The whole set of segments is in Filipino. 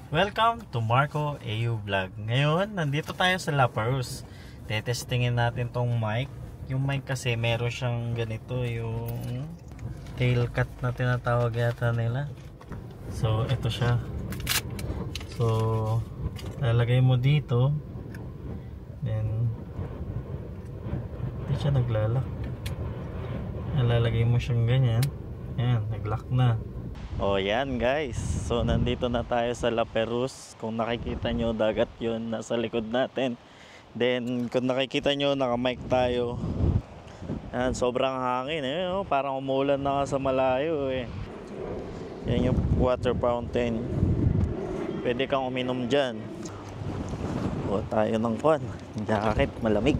Welcome to Marco AU Vlog. Ngayon, nandito tayo sa Lapperus. Tetestingin natin tong mic. Yung mic kasi meron siyang ganito, yung tail cut na tinatawag yata nila. So, ito siya. So, lalagay mo dito. Then, hindi siya naglalak. Lalagay mo siyang ganyan. Ayan, naglock na. Oh, yan guys. So, nandito na tayo sa Lapperus. Kung nakikita nyo, dagat yun nasa likod natin. Then, kung nakikita nyo, naka-mic tayo. Yan, sobrang hangin eh. Oh, parang umulan na sa malayo eh. Yan yung water fountain. Pwede kang uminom dyan. O, tayo ng kwan. Jacket, malamig.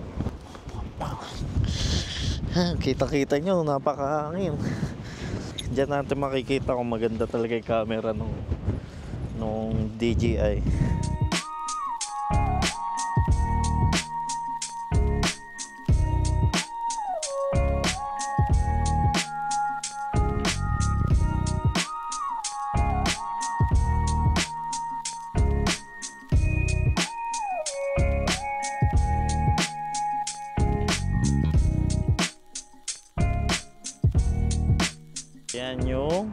Kita-kita nyo, napakahangin. Diyan natin makikita kung maganda talaga yung camera nung DJI. Yan yung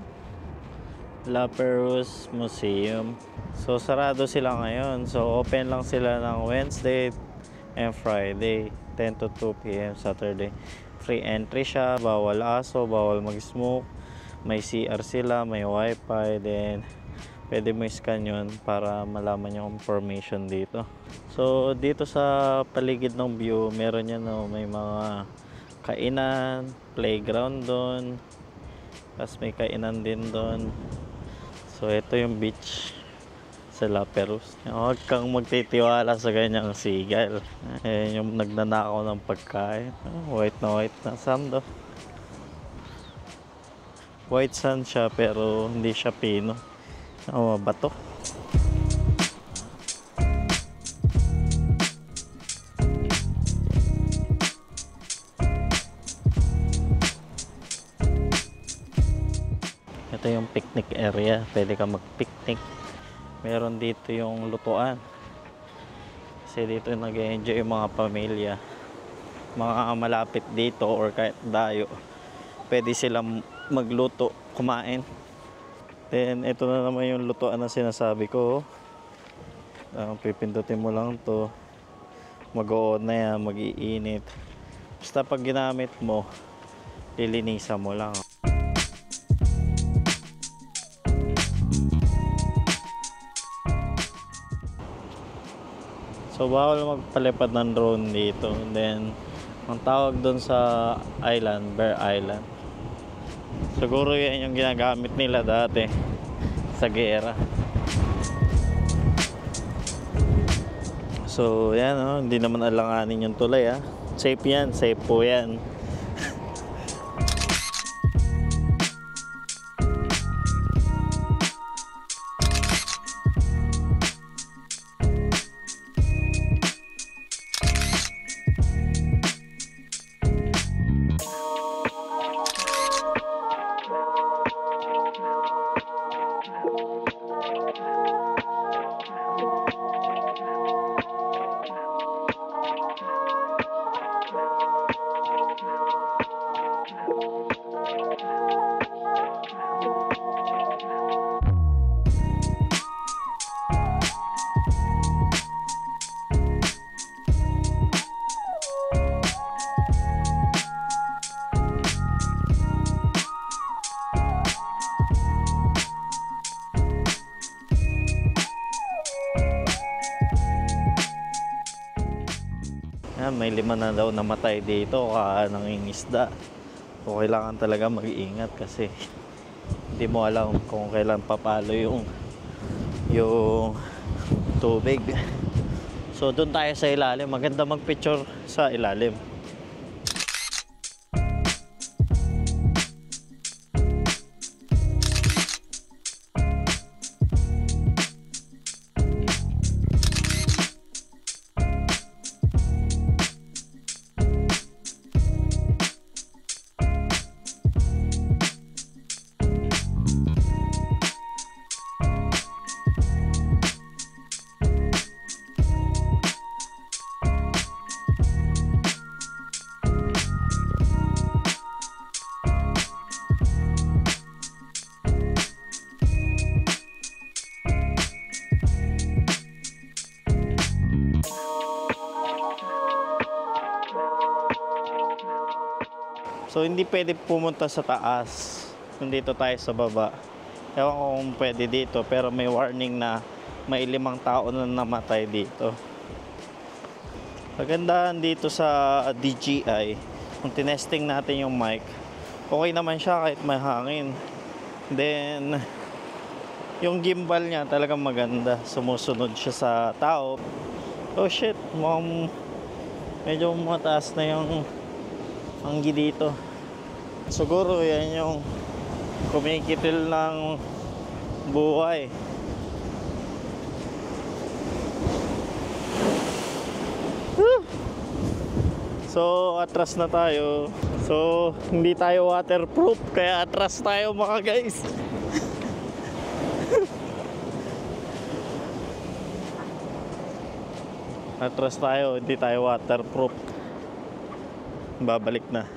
Lapperus Museum. So sarado sila ngayon. So open lang sila ng Wednesday and Friday 10 to 2 PM Saturday. Free entry siya, bawal aso, bawal mag-smoke. May CR sila, may wifi. Then pwede mo scan yun para malaman yung information dito. So dito sa paligid ng view, meron yan, no, may mga kainan, playground doon. Tapos may kainan din doon. So ito yung beach sa Lapperus. Huwag kang magtitiwala sa ganyang sigal. Ayan yung nagnanakaw ng pagkain. White na sand. White sand siya pero hindi siya pino. Bato. Ito yung picnic area, pwede ka mag-picnic. Meron dito yung lutuan. Kasi dito nag-enjoy yung mga pamilya. Mga malapit dito or kahit dayo. Pwede silang magluto, kumain. Then ito na naman yung lutuan na sinasabi ko. Pipindutin mo lang to. Mag-o-on na yan, mag-iinit. Basta pag ginamit mo, lilinisan mo lang. So bawal magpalipad ng drone dito. Then ang tawag doon sa island, Bear Island. Siguro yan yung ginagamit nila dati sa gera. So yan, oh, hindi naman alanganin yung tulay ah. Safe yan, safe po yan. May 5 na daw namatay dito nangingisda. So kailangan talaga mag-iingat kasi hindi mo alam kung kailan papalo yung tubig. So doon tayo sa ilalim. Maganda mag-picture sa ilalim. So hindi pwede pumunta sa taas. Nandito tayo sa baba. Ewan ko kung pwede dito, pero may warning na may 5 tao na namatay dito. Kagandahan dito sa DJI, kung tinesting natin yung mic, okay naman siya kahit may hangin. Then yung gimbal niya talagang maganda, sumusunod siya sa tao. Oh shit, mukhang medyo mataas na yung hanggi dito. Siguro yan yung kumikitil ng buhay. So atras na tayo. So hindi tayo waterproof, kaya atras tayo mga guys. Atras tayo, hindi tayo waterproof. Babalik na.